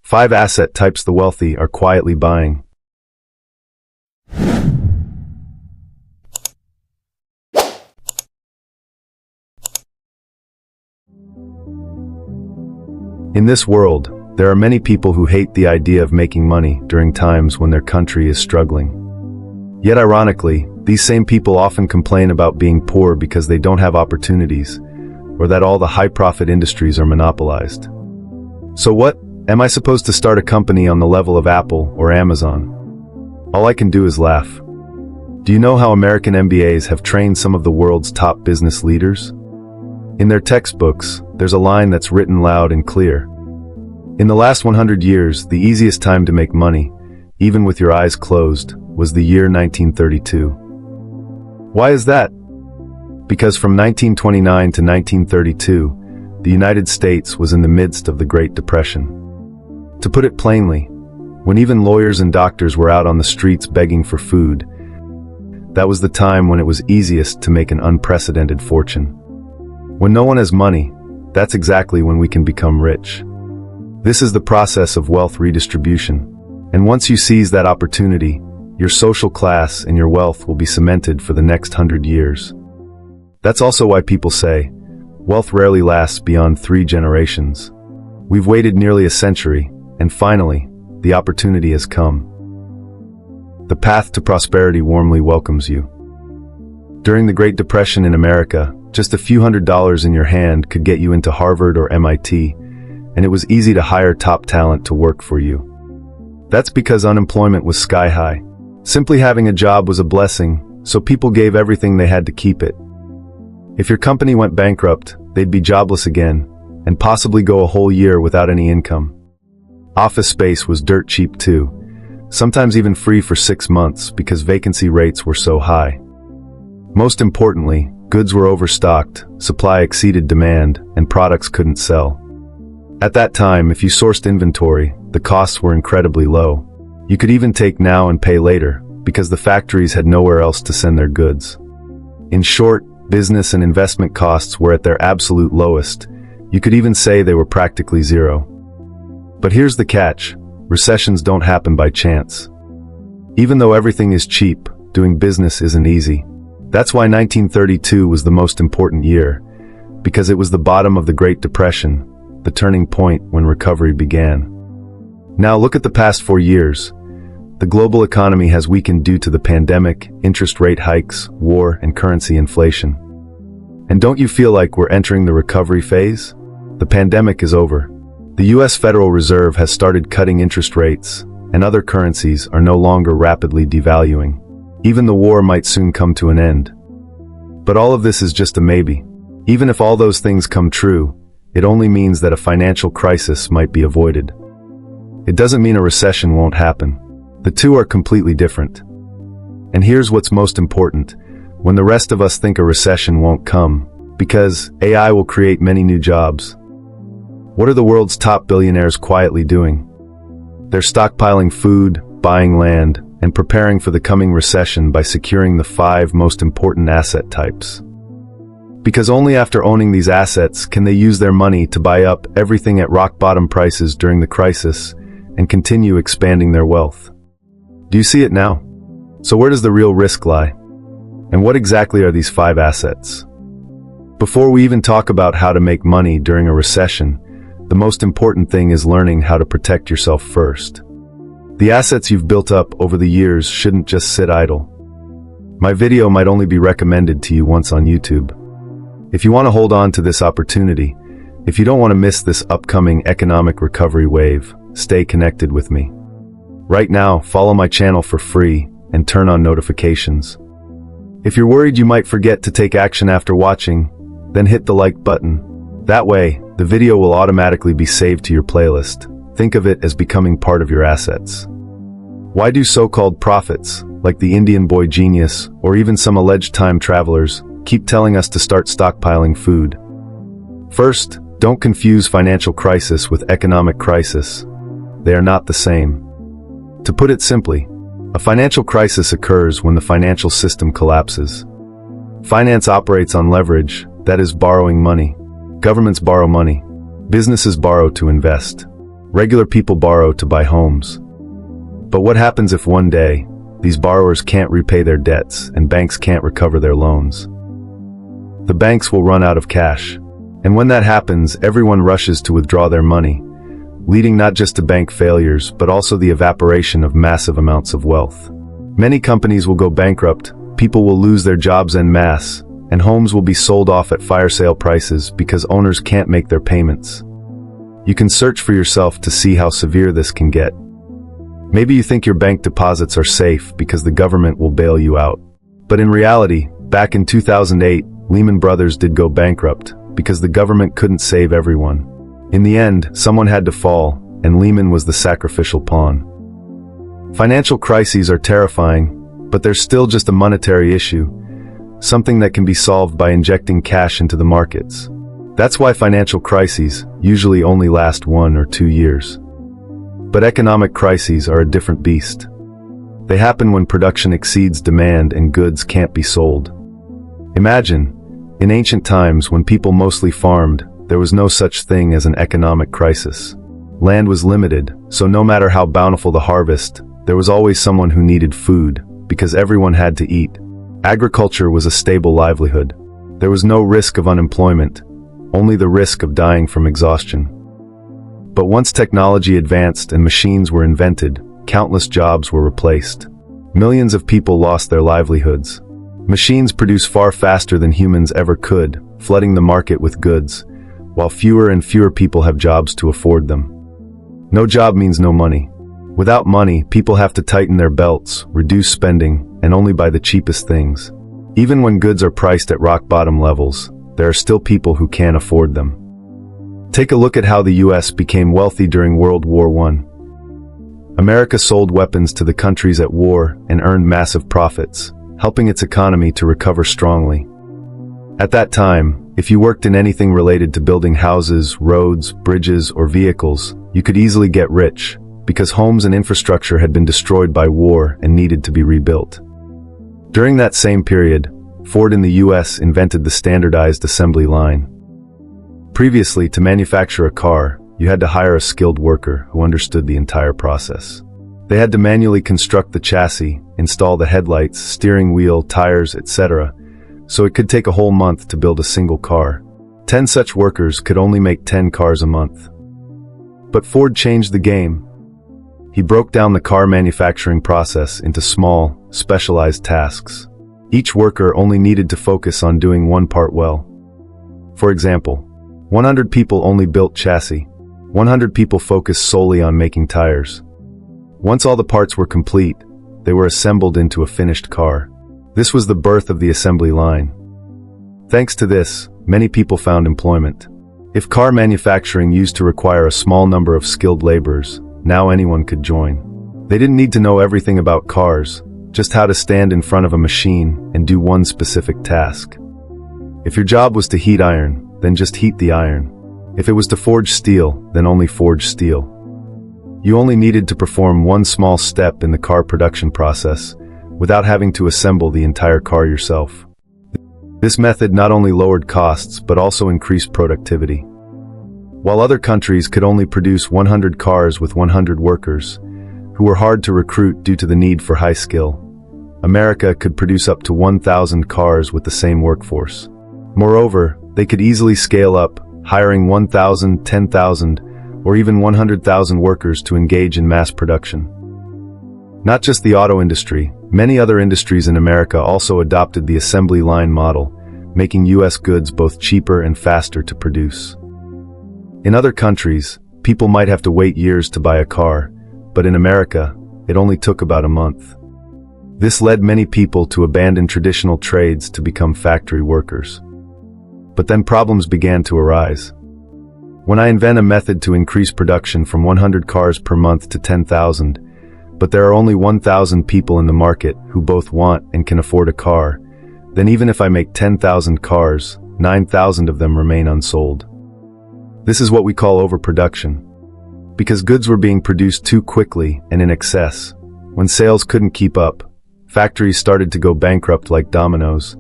5 asset types the wealthy are quietly buying. In this world, there are many people who hate the idea of making money during times when their country is struggling. Yet ironically, these same people often complain about being poor because they don't have opportunities, or that all the high-profit industries are monopolized. So what? Am I supposed to start a company on the level of Apple or Amazon? All I can do is laugh. Do you know how American MBAs have trained some of the world's top business leaders? In their textbooks, there's a line that's written loud and clear. In the last 100 years, the easiest time to make money, even with your eyes closed, was the year 1932. Why is that? Because from 1929 to 1932, the United States was in the midst of the Great Depression. To put it plainly, when even lawyers and doctors were out on the streets begging for food, that was the time when it was easiest to make an unprecedented fortune. When no one has money, that's exactly when we can become rich. This is the process of wealth redistribution, and once you seize that opportunity, your social class and your wealth will be cemented for the next 100 years. That's also why people say, wealth rarely lasts beyond 3 generations. We've waited nearly a century, and finally, the opportunity has come. The path to prosperity warmly welcomes you. During the Great Depression in America, just a few $100s in your hand could get you into Harvard or MIT, and it was easy to hire top talent to work for you. That's because unemployment was sky high. Simply having a job was a blessing, so people gave everything they had to keep it. If your company went bankrupt, they'd be jobless again, and possibly go a whole year without any income. Office space was dirt cheap too, sometimes even free for 6 months because vacancy rates were so high. Most importantly, goods were overstocked, supply exceeded demand, and products couldn't sell. At that time, if you sourced inventory, the costs were incredibly low. You could even take now and pay later, because the factories had nowhere else to send their goods. In short, business and investment costs were at their absolute lowest. You could even say they were practically zero. But here's the catch: recessions don't happen by chance. Even though everything is cheap, doing business isn't easy. That's why 1932 was the most important year, because it was the bottom of the Great Depression, the turning point when recovery began. Now look at the past 4 years. The global economy has weakened due to the pandemic, interest rate hikes, war, and currency inflation. And don't you feel like we're entering the recovery phase? The pandemic is over. The US Federal Reserve has started cutting interest rates, and other currencies are no longer rapidly devaluing. Even the war might soon come to an end. But all of this is just a maybe. Even if all those things come true, it only means that a financial crisis might be avoided. It doesn't mean a recession won't happen. The two are completely different. And here's what's most important: when the rest of us think a recession won't come, because AI will create many new jobs. What are the world's top billionaires quietly doing? They're stockpiling food, buying land, and preparing for the coming recession by securing the 5 most important asset types. Because only after owning these assets can they use their money to buy up everything at rock-bottom prices during the crisis and continue expanding their wealth. Do you see it now? So where does the real risk lie? And what exactly are these 5 assets? Before we even talk about how to make money during a recession, the most important thing is learning how to protect yourself first. The assets you've built up over the years shouldn't just sit idle. My video might only be recommended to you once on YouTube. If you want to hold on to this opportunity, if you don't want to miss this upcoming economic recovery wave, stay connected with me. Right now, follow my channel for free and turn on notifications. If you're worried you might forget to take action after watching, then hit the like button. That way, the video will automatically be saved to your playlist. Think of it as becoming part of your assets. Why do so-called prophets, like the Indian boy genius, or even some alleged time travelers, keep telling us to start stockpiling food? First, don't confuse financial crisis with economic crisis. They are not the same. To put it simply, a financial crisis occurs when the financial system collapses. Finance operates on leverage, that is borrowing money. Governments borrow money. Businesses borrow to invest. Regular people borrow to buy homes. But what happens if one day, these borrowers can't repay their debts and banks can't recover their loans? The banks will run out of cash. And when that happens, everyone rushes to withdraw their money, leading not just to bank failures, but also the evaporation of massive amounts of wealth. Many companies will go bankrupt, people will lose their jobs en masse, and homes will be sold off at fire sale prices because owners can't make their payments. You can search for yourself to see how severe this can get. Maybe you think your bank deposits are safe because the government will bail you out. But in reality, back in 2008, Lehman Brothers did go bankrupt because the government couldn't save everyone. In the end, someone had to fall, and Lehman was the sacrificial pawn. Financial crises are terrifying, but they're still just a monetary issue, something that can be solved by injecting cash into the markets. That's why financial crises usually only last 1 or 2 years. But economic crises are a different beast. They happen when production exceeds demand and goods can't be sold. Imagine, in ancient times when people mostly farmed, there was no such thing as an economic crisis. Land was limited, so no matter how bountiful the harvest, there was always someone who needed food, because everyone had to eat. Agriculture was a stable livelihood. There was no risk of unemployment, only the risk of dying from exhaustion. But once technology advanced and machines were invented, countless jobs were replaced. Millions of people lost their livelihoods. Machines produce far faster than humans ever could, flooding the market with goods, while fewer and fewer people have jobs to afford them. No job means no money. Without money, people have to tighten their belts, reduce spending, and only buy the cheapest things. Even when goods are priced at rock-bottom levels, there are still people who can't afford them. Take a look at how the US became wealthy during World War I. America sold weapons to the countries at war and earned massive profits, helping its economy to recover strongly. At that time, if you worked in anything related to building houses, roads, bridges, or vehicles, you could easily get rich, because homes and infrastructure had been destroyed by war and needed to be rebuilt. During that same period, Ford in the US invented the standardized assembly line. Previously, to manufacture a car, you had to hire a skilled worker who understood the entire process. They had to manually construct the chassis, install the headlights, steering wheel, tires, etc., so it could take a whole month to build a single car. 10 such workers could only make 10 cars a month. But Ford changed the game. He broke down the car manufacturing process into small, specialized tasks. Each worker only needed to focus on doing one part well. For example, 100 people only built chassis. 100 people focused solely on making tires. Once all the parts were complete, they were assembled into a finished car. This was the birth of the assembly line. Thanks to this, many people found employment. If car manufacturing used to require a small number of skilled laborers, now anyone could join. They didn't need to know everything about cars, just how to stand in front of a machine and do one specific task. If your job was to heat iron, then just heat the iron. If it was to forge steel, then only forge steel. You only needed to perform one small step in the car production process, without having to assemble the entire car yourself. This method not only lowered costs, but also increased productivity. While other countries could only produce 100 cars with 100 workers, who were hard to recruit due to the need for high skill, America could produce up to 1,000 cars with the same workforce. Moreover, they could easily scale up, hiring 1,000, 10,000, or even 100,000 workers to engage in mass production. Not just the auto industry, many other industries in America also adopted the assembly line model, making US goods both cheaper and faster to produce. In other countries, people might have to wait years to buy a car, but in America, it only took about a month. This led many people to abandon traditional trades to become factory workers. But then problems began to arise. When I invent a method to increase production from 100 cars per month to 10,000, but there are only 1,000 people in the market who both want and can afford a car, then even if I make 10,000 cars, 9,000 of them remain unsold. This is what we call overproduction. Because goods were being produced too quickly and in excess, when sales couldn't keep up, factories started to go bankrupt like dominoes,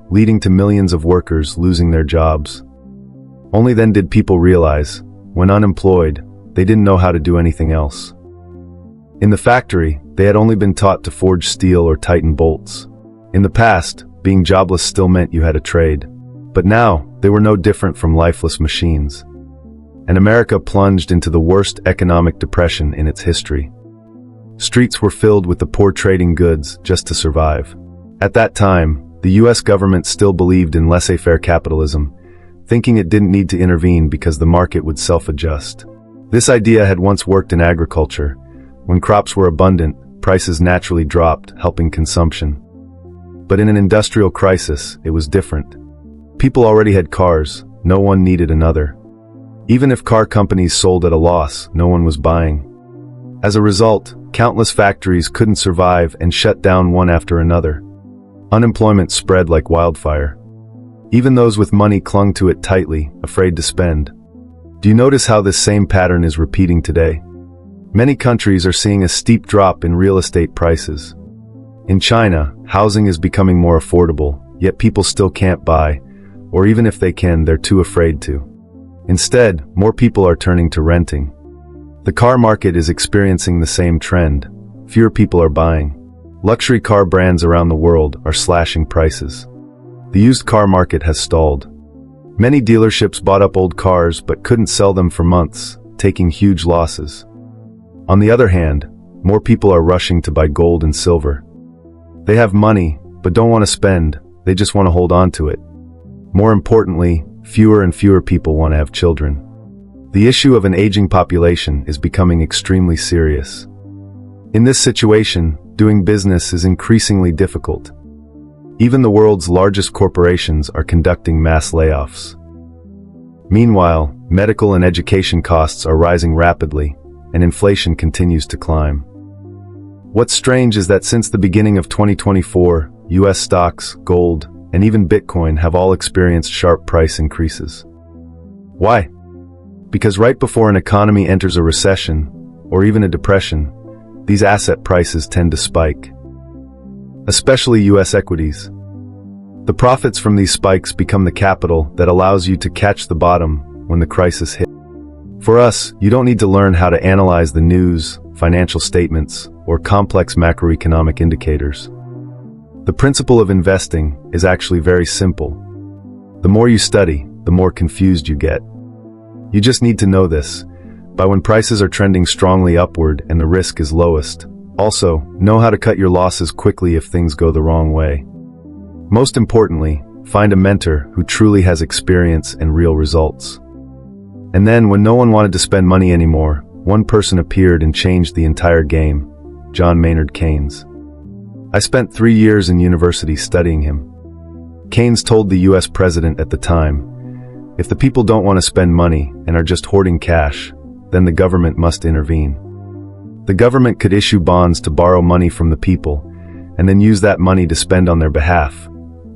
leading to millions of workers losing their jobs. Only then did people realize, when unemployed, they didn't know how to do anything else. In the factory, they had only been taught to forge steel or tighten bolts. In the past, being jobless still meant you had a trade. But now, they were no different from lifeless machines. And America plunged into the worst economic depression in its history. Streets were filled with the poor trading goods just to survive. At that time, the US government still believed in laissez-faire capitalism, thinking it didn't need to intervene because the market would self-adjust. This idea had once worked in agriculture. When crops were abundant, prices naturally dropped, helping consumption. But in an industrial crisis, it was different. People already had cars, no one needed another. Even if car companies sold at a loss, no one was buying. As a result, countless factories couldn't survive and shut down one after another. Unemployment spread like wildfire. Even those with money clung to it tightly, afraid to spend. Do you notice how this same pattern is repeating today? Many countries are seeing a steep drop in real estate prices. In China, housing is becoming more affordable, yet people still can't buy, or even if they can, they're too afraid to. Instead, more people are turning to renting. The car market is experiencing the same trend. Fewer people are buying. Luxury car brands around the world are slashing prices. The used car market has stalled. Many dealerships bought up old cars but couldn't sell them for months, taking huge losses. On the other hand, more people are rushing to buy gold and silver. They have money, but don't want to spend, they just want to hold on to it. More importantly, fewer and fewer people want to have children. The issue of an aging population is becoming extremely serious. In this situation, doing business is increasingly difficult. Even the world's largest corporations are conducting mass layoffs. Meanwhile, medical and education costs are rising rapidly, and inflation continues to climb. What's strange is that since the beginning of 2024, US stocks, gold, and even Bitcoin have all experienced sharp price increases. Why? Because right before an economy enters a recession, or even a depression, these asset prices tend to spike. Especially US equities. The profits from these spikes become the capital that allows you to catch the bottom when the crisis hits. For us, you don't need to learn how to analyze the news, financial statements, or complex macroeconomic indicators. The principle of investing is actually very simple. The more you study, the more confused you get. You just need to know this, by when prices are trending strongly upward and the risk is lowest. Also, know how to cut your losses quickly if things go the wrong way. Most importantly, find a mentor who truly has experience and real results. And then, when no one wanted to spend money anymore, one person appeared and changed the entire game: John Maynard Keynes. I spent 3 years in university studying him. Keynes told the US president at the time, if the people don't want to spend money and are just hoarding cash, then the government must intervene. The government could issue bonds to borrow money from the people, and then use that money to spend on their behalf,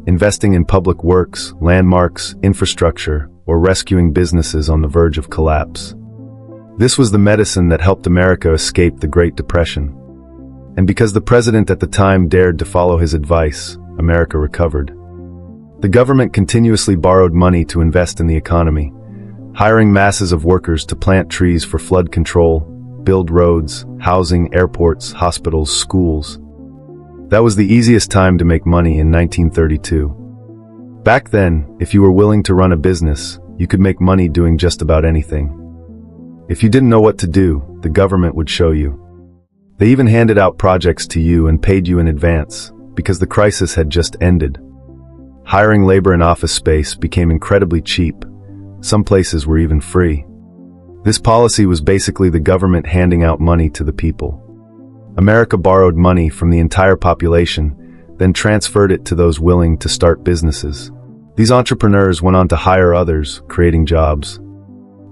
investing in public works, landmarks, infrastructure, or rescuing businesses on the verge of collapse. This was the medicine that helped America escape the Great Depression. And because the president at the time dared to follow his advice, America recovered. The government continuously borrowed money to invest in the economy, hiring masses of workers to plant trees for flood control, build roads, housing, airports, hospitals, schools. That was the easiest time to make money in 1932. Back then, if you were willing to run a business, you could make money doing just about anything. If you didn't know what to do, the government would show you. They even handed out projects to you and paid you in advance, because the crisis had just ended. Hiring labor and office space became incredibly cheap. Some places were even free. This policy was basically the government handing out money to the people. America borrowed money from the entire population, then transferred it to those willing to start businesses. These entrepreneurs went on to hire others, creating jobs.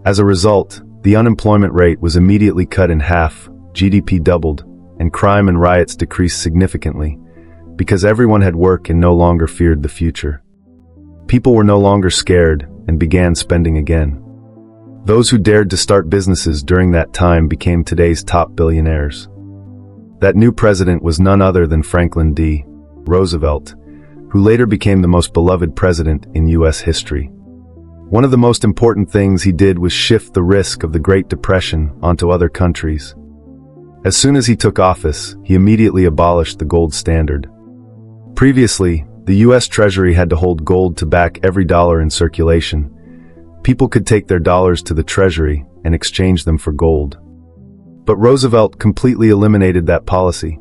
As a result, the unemployment rate was immediately cut in half, GDP doubled, and crime and riots decreased significantly, because everyone had work and no longer feared the future. People were no longer scared and began spending again. Those who dared to start businesses during that time became today's top billionaires. That new president was none other than Franklin D. Roosevelt, who later became the most beloved president in US history. One of the most important things he did was shift the risk of the Great Depression onto other countries. As soon as he took office, he immediately abolished the gold standard. Previously, the U.S. Treasury had to hold gold to back every dollar in circulation. People could take their dollars to the Treasury and exchange them for gold. But Roosevelt completely eliminated that policy.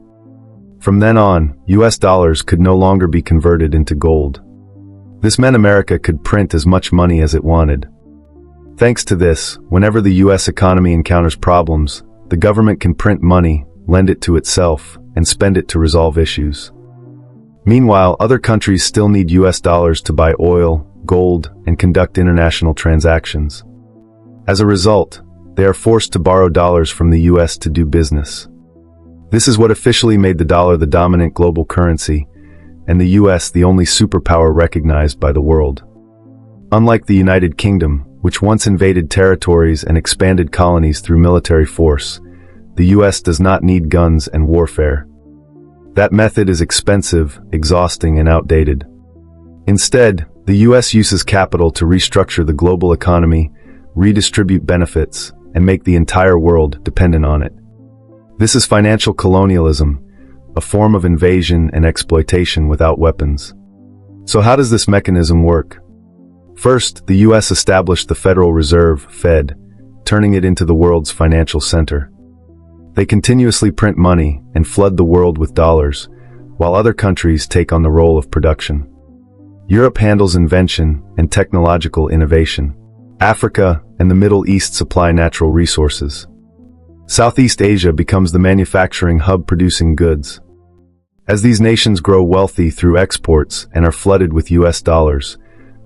From then on, U.S. dollars could no longer be converted into gold. This meant America could print as much money as it wanted. Thanks to this, whenever the U.S. economy encounters problems, the government can print money, lend it to itself, and spend it to resolve issues. Meanwhile, other countries still need U.S. dollars to buy oil, gold, and conduct international transactions. As a result, they are forced to borrow dollars from the U.S. to do business. This is what officially made the dollar the dominant global currency, and the U.S. the only superpower recognized by the world. Unlike the United Kingdom, which once invaded territories and expanded colonies through military force, the U.S. does not need guns and warfare. That method is expensive, exhausting, and outdated. Instead, the U.S. uses capital to restructure the global economy, redistribute benefits, and make the entire world dependent on it. This is financial colonialism, a form of invasion and exploitation without weapons. So how does this mechanism work? First, the U.S. established the Federal Reserve, Fed, turning it into the world's financial center. They continuously print money and flood the world with dollars, while other countries take on the role of production. Europe handles invention and technological innovation. Africa and the Middle East supply natural resources. Southeast Asia becomes the manufacturing hub producing goods. As these nations grow wealthy through exports and are flooded with U.S. dollars,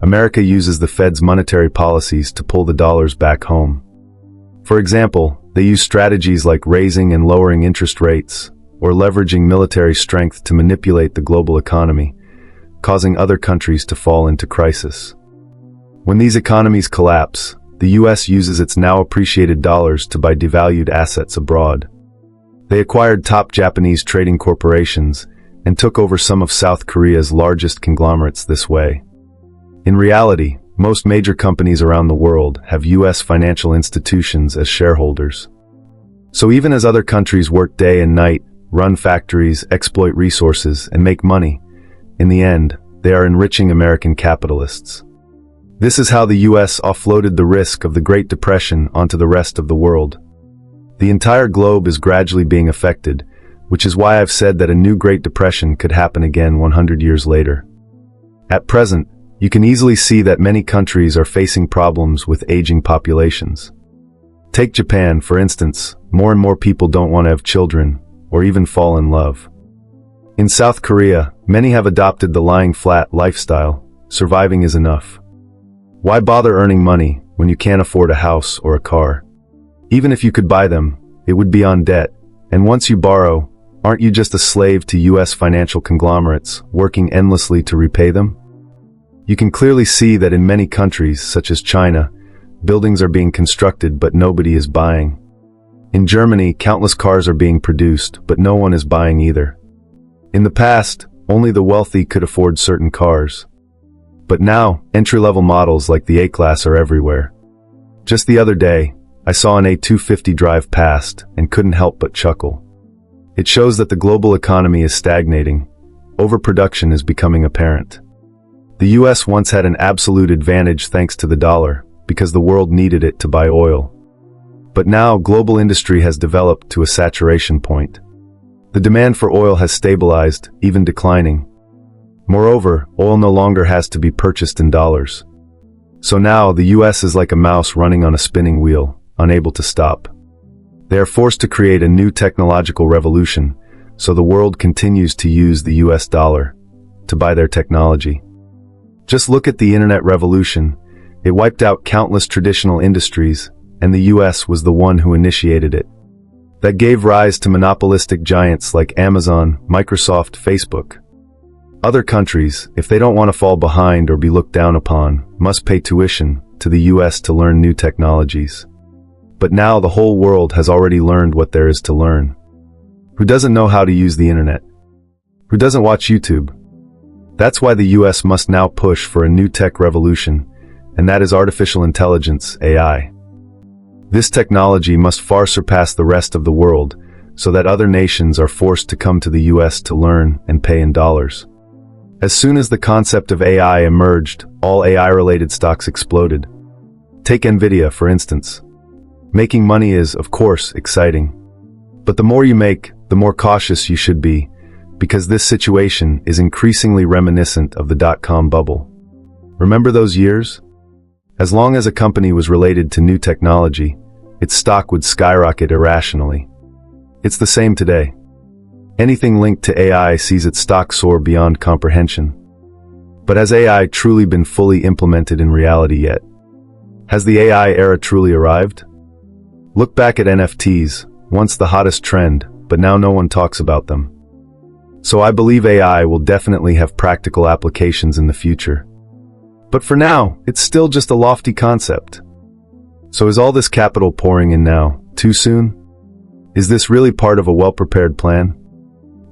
America uses the Fed's monetary policies to pull the dollars back home. For example, they use strategies like raising and lowering interest rates, or leveraging military strength to manipulate the global economy, causing other countries to fall into crisis. When these economies collapse, the U.S. uses its now appreciated dollars to buy devalued assets abroad. They acquired top Japanese trading corporations and took over some of South Korea's largest conglomerates this way. In reality, most major companies around the world have U.S. financial institutions as shareholders. So even as other countries work day and night, run factories, exploit resources, and make money, in the end, they are enriching American capitalists. This is how the U.S. offloaded the risk of the Great Depression onto the rest of the world. The entire globe is gradually being affected, which is why I've said that a new Great Depression could happen again 100 years later. At present, you can easily see that many countries are facing problems with aging populations. Take Japan, for instance. More and more people don't want to have children, or even fall in love. In South Korea, many have adopted the lying flat lifestyle. Surviving is enough. Why bother earning money when you can't afford a house or a car? Even if you could buy them, it would be on debt, and once you borrow, aren't you just a slave to U.S. financial conglomerates, working endlessly to repay them? You can clearly see that in many countries, such as China, buildings are being constructed but nobody is buying. In Germany, countless cars are being produced, but no one is buying either. In the past, only the wealthy could afford certain cars. But now, entry-level models like the A-Class are everywhere. Just the other day, I saw an A250 drive past and couldn't help but chuckle. It shows that the global economy is stagnating. Overproduction is becoming apparent. The U.S. once had an absolute advantage thanks to the dollar, because the world needed it to buy oil. But now, global industry has developed to a saturation point. The demand for oil has stabilized, even declining. Moreover, oil no longer has to be purchased in dollars. So now, the U.S. is like a mouse running on a spinning wheel, unable to stop. They are forced to create a new technological revolution, so the world continues to use the U.S. dollar to buy their technology. Just look at the internet revolution. It wiped out countless traditional industries, and the U.S. was the one who initiated it. That gave rise to monopolistic giants like Amazon, Microsoft, Facebook. Other countries, if they don't want to fall behind or be looked down upon, must pay tuition to the U.S. to learn new technologies. But now the whole world has already learned what there is to learn. Who doesn't know how to use the internet? Who doesn't watch YouTube? That's why the U.S. must now push for a new tech revolution, and that is artificial intelligence, AI. This technology must far surpass the rest of the world, so that other nations are forced to come to the US to learn and pay in dollars. As soon as the concept of AI emerged, all AI-related stocks exploded. Take Nvidia, for instance. Making money is, of course, exciting. But the more you make, the more cautious you should be, because this situation is increasingly reminiscent of the dot-com bubble. Remember those years? As long as a company was related to new technology, its stock would skyrocket irrationally. It's the same today. Anything linked to AI sees its stock soar beyond comprehension. But has AI truly been fully implemented in reality yet? Has the AI era truly arrived? Look back at NFTs, once the hottest trend, but now no one talks about them. So I believe AI will definitely have practical applications in the future. But for now, it's still just a lofty concept. So is all this capital pouring in now too soon? Is this really part of a well-prepared plan?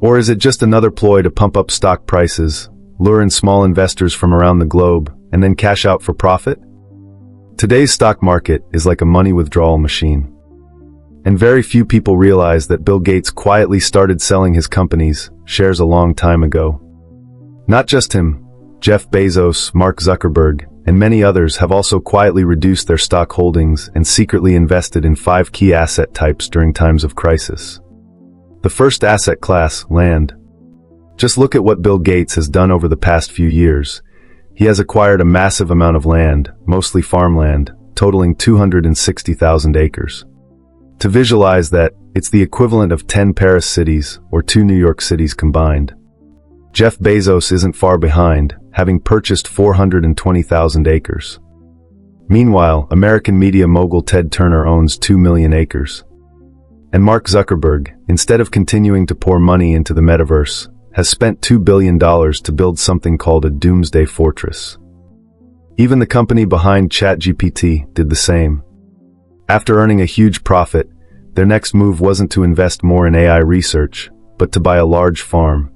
Or is it just another ploy to pump up stock prices, lure in small investors from around the globe, and then cash out for profit? Today's stock market is like a money withdrawal machine. And very few people realize that Bill Gates quietly started selling his company's shares a long time ago. Not just him, Jeff Bezos, Mark Zuckerberg, and many others have also quietly reduced their stock holdings and secretly invested in 5 key asset types during times of crisis. The first asset class, land. Just look at what Bill Gates has done over the past few years. He has acquired a massive amount of land, mostly farmland, totaling 260,000 acres. To visualize that, it's the equivalent of 10 Paris cities or 2 New York cities combined. Jeff Bezos isn't far behind, having purchased 420,000 acres. Meanwhile, American media mogul Ted Turner owns 2 million acres. And Mark Zuckerberg, instead of continuing to pour money into the metaverse, has spent $2 billion to build something called a doomsday fortress. Even the company behind ChatGPT did the same. After earning a huge profit, their next move wasn't to invest more in AI research, but to buy a large farm.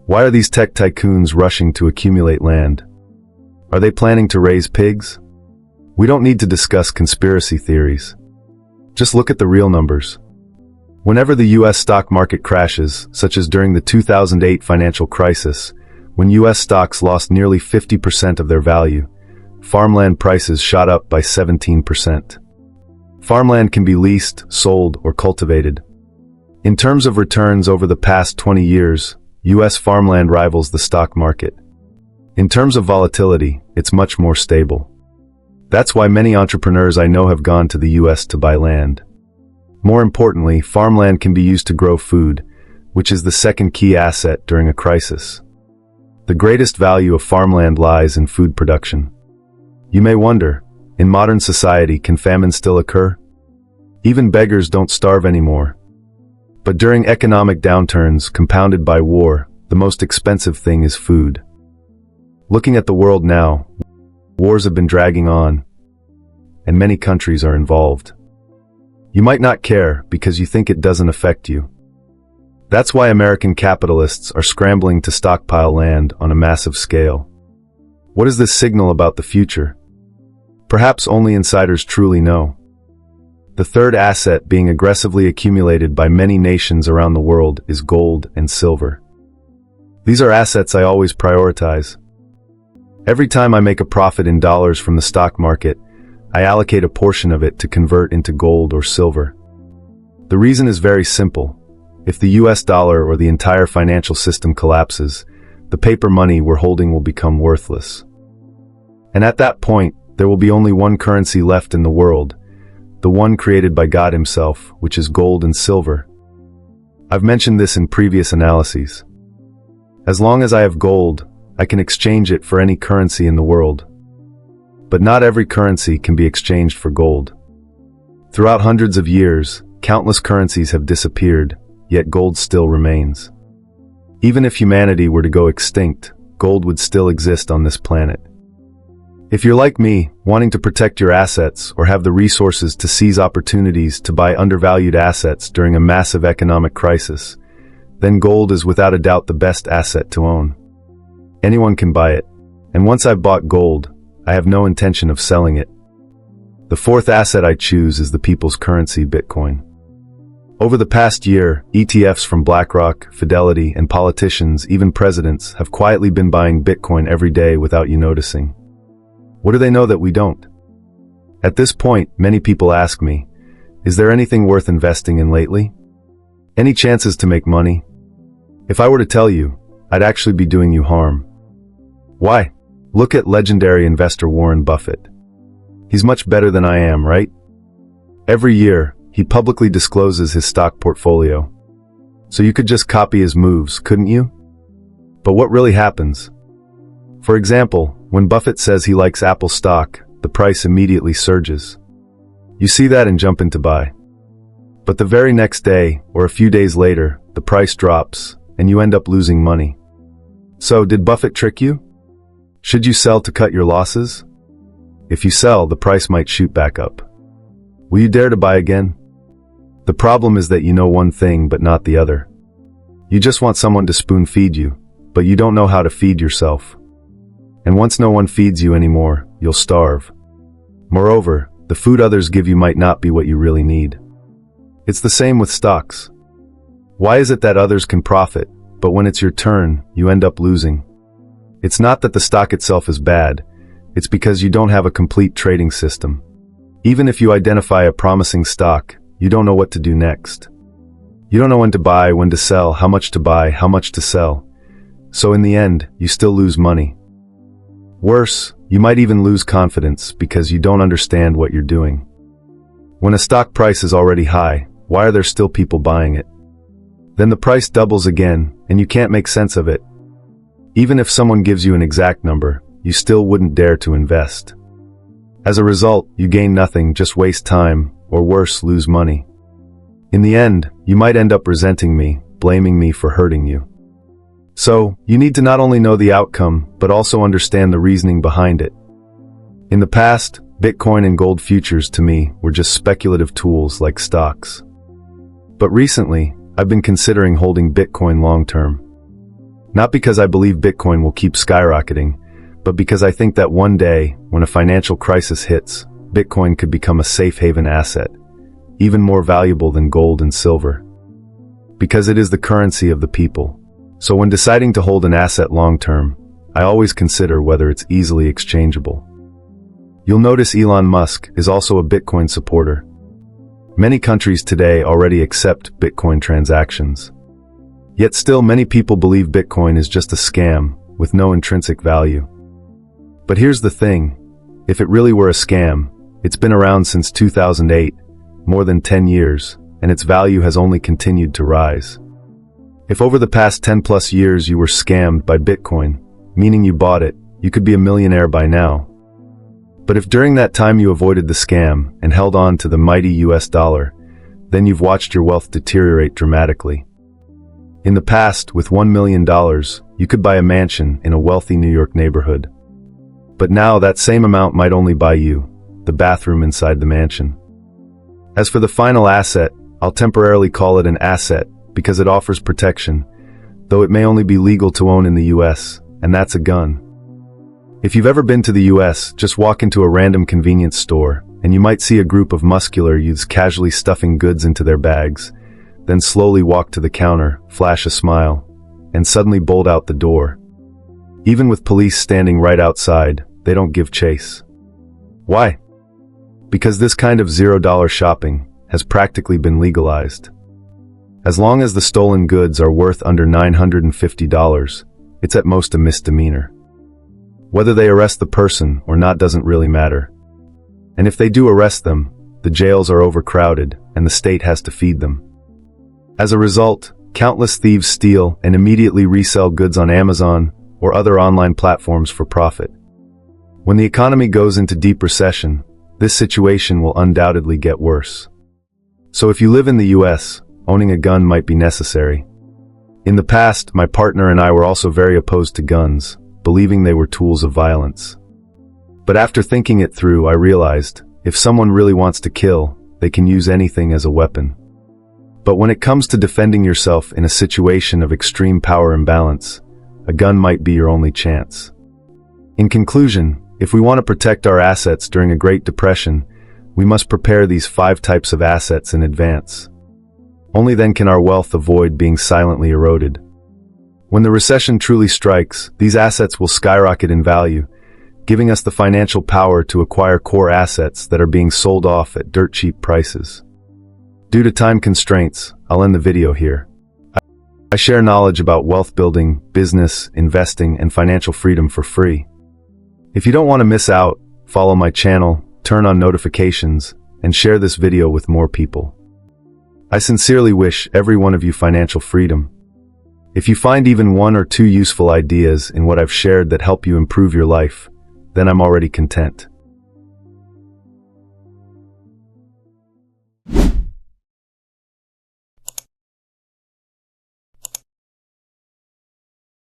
Why are these tech tycoons rushing to accumulate land? Are they planning to raise pigs? We don't need to discuss conspiracy theories. Just look at the real numbers. Whenever the US stock market crashes, such as during the 2008 financial crisis, when US stocks lost nearly 50% of their value, farmland prices shot up by 17%. Farmland can be leased, sold, or cultivated. In terms of returns over the past 20 years, US farmland rivals the stock market. In terms of volatility, it's much more stable. That's why many entrepreneurs I know have gone to the US to buy land. More importantly, farmland can be used to grow food, which is the second key asset during a crisis. The greatest value of farmland lies in food production. You may wonder, in modern society, can famine still occur? Even beggars don't starve anymore. But during economic downturns compounded by war, the most expensive thing is food. Looking at the world now, wars have been dragging on, and many countries are involved. You might not care because you think it doesn't affect you. That's why American capitalists are scrambling to stockpile land on a massive scale. What does this signal about the future? Perhaps only insiders truly know. The third asset being aggressively accumulated by many nations around the world is gold and silver. These are assets I always prioritize. Every time I make a profit in dollars from the stock market, I allocate a portion of it to convert into gold or silver. The reason is very simple. If the US dollar or the entire financial system collapses, the paper money we're holding will become worthless. And at that point, there will be only one currency left in the world, the one created by God himself, which is gold and silver. I've mentioned this in previous analyses. As long as I have gold, I can exchange it for any currency in the world. But not every currency can be exchanged for gold. Throughout hundreds of years, countless currencies have disappeared, yet gold still remains. Even if humanity were to go extinct, gold would still exist on this planet. If you're like me, wanting to protect your assets or have the resources to seize opportunities to buy undervalued assets during a massive economic crisis, then gold is without a doubt the best asset to own. Anyone can buy it, and once I've bought gold, I have no intention of selling it. The fourth asset I choose is the people's currency, Bitcoin. Over the past year, ETFs from BlackRock, Fidelity, and politicians, even presidents, have quietly been buying Bitcoin every day without you noticing. What do they know that we don't? At this point, many people ask me, is there anything worth investing in lately? Any chances to make money? If I were to tell you, I'd actually be doing you harm. Why? Look at legendary investor Warren Buffett. He's much better than I am, right? Every year, he publicly discloses his stock portfolio. So you could just copy his moves, couldn't you? But what really happens? For example, when Buffett says he likes Apple stock, the price immediately surges. You see that and jump in to buy. But the very next day, or a few days later, the price drops, and you end up losing money. So, did Buffett trick you? Should you sell to cut your losses? If you sell, the price might shoot back up. Will you dare to buy again? The problem is that you know one thing but not the other. You just want someone to spoon feed you, but you don't know how to feed yourself. And once no one feeds you anymore, you'll starve. Moreover, the food others give you might not be what you really need. It's the same with stocks. Why is it that others can profit, but when it's your turn, you end up losing? It's not that the stock itself is bad, it's because you don't have a complete trading system. Even if you identify a promising stock, you don't know what to do next. You don't know when to buy, when to sell, how much to buy, how much to sell. So in the end, you still lose money. Worse, you might even lose confidence because you don't understand what you're doing. When a stock price is already high, why are there still people buying it? Then the price doubles again, and you can't make sense of it. Even if someone gives you an exact number, you still wouldn't dare to invest. As a result, you gain nothing, just waste time, or worse, lose money. In the end, you might end up resenting me, blaming me for hurting you. So, you need to not only know the outcome, but also understand the reasoning behind it. In the past, Bitcoin and gold futures to me were just speculative tools like stocks. But recently, I've been considering holding Bitcoin long-term. Not because I believe Bitcoin will keep skyrocketing, but because I think that one day, when a financial crisis hits, Bitcoin could become a safe haven asset, even more valuable than gold and silver. Because it is the currency of the people. So when deciding to hold an asset long-term, I always consider whether it's easily exchangeable. You'll notice Elon Musk is also a Bitcoin supporter. Many countries today already accept Bitcoin transactions. Yet still many people believe Bitcoin is just a scam with no intrinsic value. But here's the thing, if it really were a scam, it's been around since 2008, more than 10 years, and its value has only continued to rise. If over the past 10 plus years you were scammed by Bitcoin, meaning you bought it, you could be a millionaire by now. But if during that time you avoided the scam and held on to the mighty US dollar, then you've watched your wealth deteriorate dramatically. In the past, with $1 million, you could buy a mansion in a wealthy New York neighborhood. But now that same amount might only buy you the bathroom inside the mansion. As for the final asset, I'll temporarily call it an asset because it offers protection, though it may only be legal to own in the US, and that's a gun. If you've ever been to the US, just walk into a random convenience store, and you might see a group of muscular youths casually stuffing goods into their bags, then slowly walk to the counter, flash a smile, and suddenly bolt out the door. Even with police standing right outside, they don't give chase. Why? Because this kind of $0 shopping has practically been legalized. As long as the stolen goods are worth under $950, it's at most a misdemeanor. Whether they arrest the person or not doesn't really matter. And if they do arrest them, the jails are overcrowded and the state has to feed them. As a result, countless thieves steal and immediately resell goods on Amazon or other online platforms for profit. When the economy goes into deep recession, this situation will undoubtedly get worse. So if you live in the US, owning a gun might be necessary. In the past, my partner and I were also very opposed to guns, believing they were tools of violence. But after thinking it through, I realized, if someone really wants to kill, they can use anything as a weapon. But when it comes to defending yourself in a situation of extreme power imbalance, a gun might be your only chance. In conclusion, If we want to protect our assets during a Great Depression, we must prepare these 5 types of assets in advance. Only then can our wealth avoid being silently eroded. When the recession truly strikes, these assets will skyrocket in value, giving us the financial power to acquire core assets that are being sold off at dirt-cheap prices. Due to time constraints, I'll end the video here. I share knowledge about wealth building, business, investing, and financial freedom for free. If you don't want to miss out, follow my channel, turn on notifications, and share this video with more people. I sincerely wish every one of you financial freedom. If you find even 1 or 2 useful ideas in what I've shared that help you improve your life, then I'm already content.